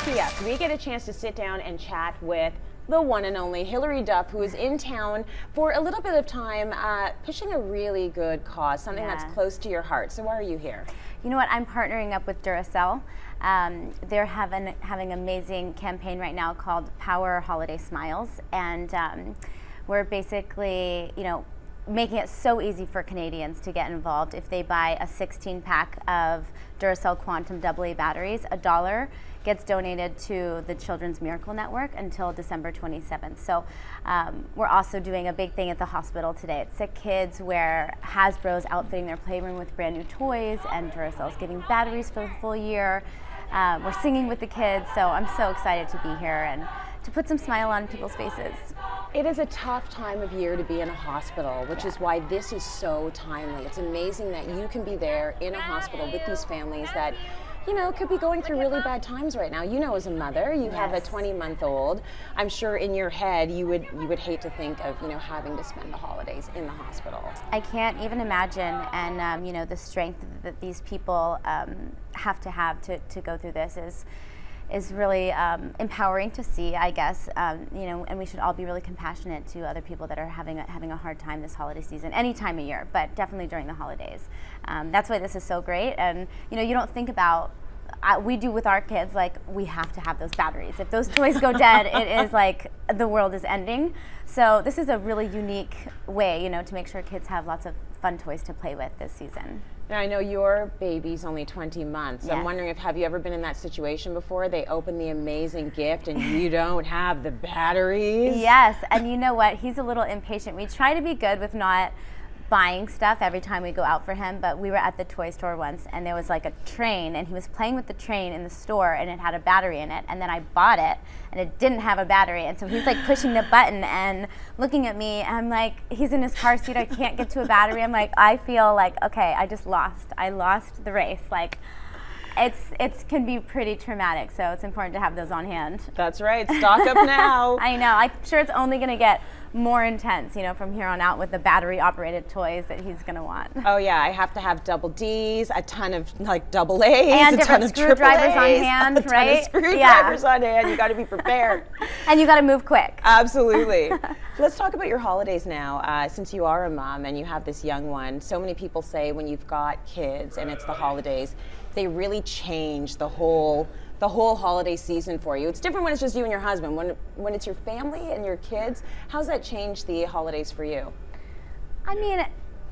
yes, we get a chance to sit down and chat with the one and only Hilary Duff, who is in town for a little bit of time pushing a really good cause, something that's close to your heart. So why are you here? You know what, I'm partnering up with Duracell. They're having an amazing campaign right now called Power Holiday Smiles, and we're basically, making it so easy for Canadians to get involved. If they buy a 16-pack of Duracell Quantum AA batteries, $1 gets donated to the Children's Miracle Network until December 27th. So we're also doing a big thing at the hospital today. It's Sick Kids, where Hasbro's outfitting their playroom with brand new toys, and Duracell's giving batteries for the full year. We're singing with the kids, so I'm so excited to be here and to put some smile on people's faces. It is a tough time of year to be in a hospital, which is why this is so timely. It's amazing that you can be there in a hospital with these families that, could be going through really bad times right now. As a mother, you have a 20-month-old. I'm sure in your head you would hate to think of, having to spend the holidays in the hospital. I can't even imagine, and the strength that these people have to go through this is really empowering to see, I guess, and we should all be really compassionate to other people that are having a hard time this holiday season, any time of year, but definitely during the holidays. That's why this is so great, and you don't think about, we do with our kids, like, we have to have those batteries. If those toys go dead, it is like the world is ending. So this is a really unique way, to make sure kids have lots of fun toys to play with this season. Now, I know your baby's only 20 months. Yes. I'm wondering, have you ever been in that situation before? They open the amazing gift and you don't have the batteries? Yes, and you know what? He's a little impatient. We try to be good with not buying stuff every time we go out for him, but we were at the toy store once and there was like a train, and he was playing with the train in the store and it had a battery in it, and then I bought it and it didn't have a battery, and so he's like pushing the button and looking at me, and I'm like, he's in his car seat, I can't get to a battery. I'm like, I feel like, okay, I lost the race. Like, it can be pretty traumatic, so it's important to have those on hand. That's right, stock up now. I know, I'm sure it's only gonna get more intense, from here on out with the battery operated toys that he's gonna want. Oh yeah, I have to have double Ds, a ton of double A's, and a ton of screwdrivers on hand, a right? ton of screwdrivers on hand. You got to be prepared. And you got to move quick. Absolutely. Let's talk about your holidays now. Since you are a mom and you have this young one, so many people say when you've got kids and it's the holidays, they really change the whole holiday season for you. It's different when it's just you and your husband. When it's your family and your kids, how's that changed the holidays for you? I mean,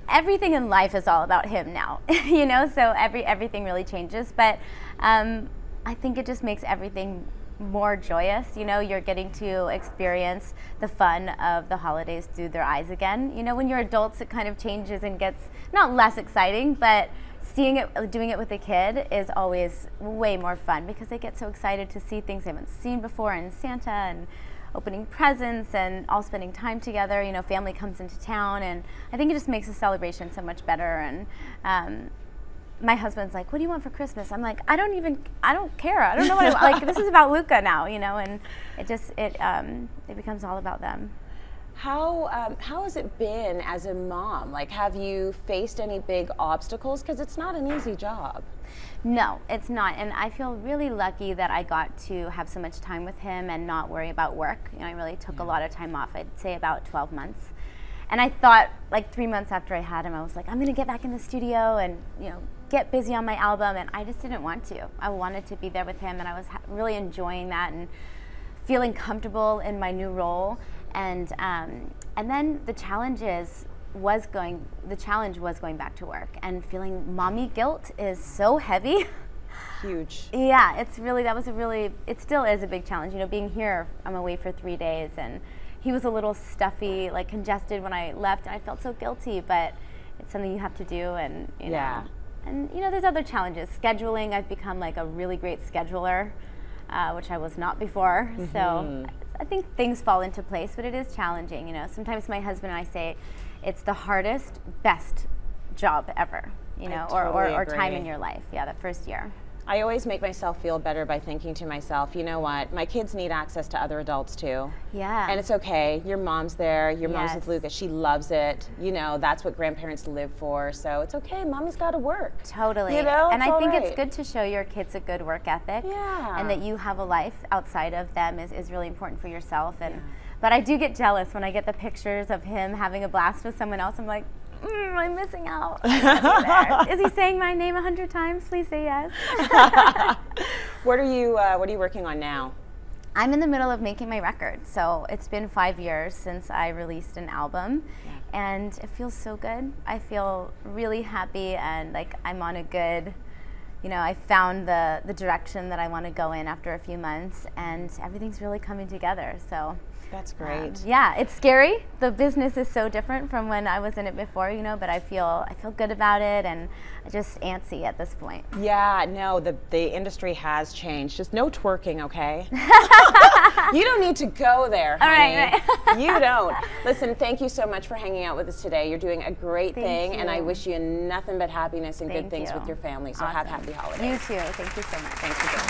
everything in life is all about him now, so everything really changes. But I think it just makes everything more joyous. You're getting to experience the fun of the holidays through their eyes again. When you're adults, it kind of changes and gets not less exciting, but doing it with a kid is always way more fun because they get so excited to see things they haven't seen before, and Santa and opening presents and all spending time together. Family comes into town, and I think it just makes the celebration so much better. And my husband's like, "What do you want for Christmas?" I'm like, I don't care. I don't know what I want. Like, this is about Luca now, and it becomes all about them. How has it been as a mom? Like, have you faced any big obstacles? Because it's not an easy job. No, it's not. And I feel really lucky that I got to have so much time with him and not worry about work. I really took a lot of time off. I'd say about 12 months. And I thought, like 3 months after I had him, I was like, I'm going to get back in the studio and, get busy on my album. And I just didn't want to. I wanted to be there with him, and I was really enjoying that and feeling comfortable in my new role. And then the challenge was going back to work, and feeling mommy guilt is so heavy. Huge. Yeah, it still is a big challenge. Being here, I'm away for 3 days, and he was a little stuffy, like congested when I left, and I felt so guilty, but it's something you have to do, and and there's other challenges. Scheduling, I've become like a really great scheduler, which I was not before. Mm-hmm. So I think things fall into place, but it is challenging. Sometimes my husband and I say it's the hardest, best job ever, or time in your life. Yeah, the first year. I always make myself feel better by thinking to myself, you know what, my kids need access to other adults too. Yeah. And it's okay. Your mom's there. Your mom's Yes. with Lucas. She loves it. You know, that's what grandparents live for. So it's okay. Mommy's got to work. Totally. You know, and it's I think all it's right. good to show your kids a good work ethic. Yeah. And that you have a life outside of them is really important for yourself. And but I do get jealous when I get the pictures of him having a blast with someone else. I'm like, I'm missing out. Is he saying my name 100 times? Please say yes. What are you working on now? I'm in the middle of making my record. So it's been 5 years since I released an album, and it feels so good. I feel really happy, and like I'm on a good, you know, I found the direction that I want to go in after a few months, and everything's really coming together. So That's great. yeah, it's scary. The business is so different from when I was in it before, you know, but I feel good about it, and just antsy at this point. Yeah, no, the industry has changed. Just no twerking, okay? You don't need to go there, honey. All right. You don't. Listen, thank you so much for hanging out with us today. You're doing a great thing, and I wish you nothing but happiness and good things with your family. So have happy holidays. You too. Thank you so much. Thanks for joining us.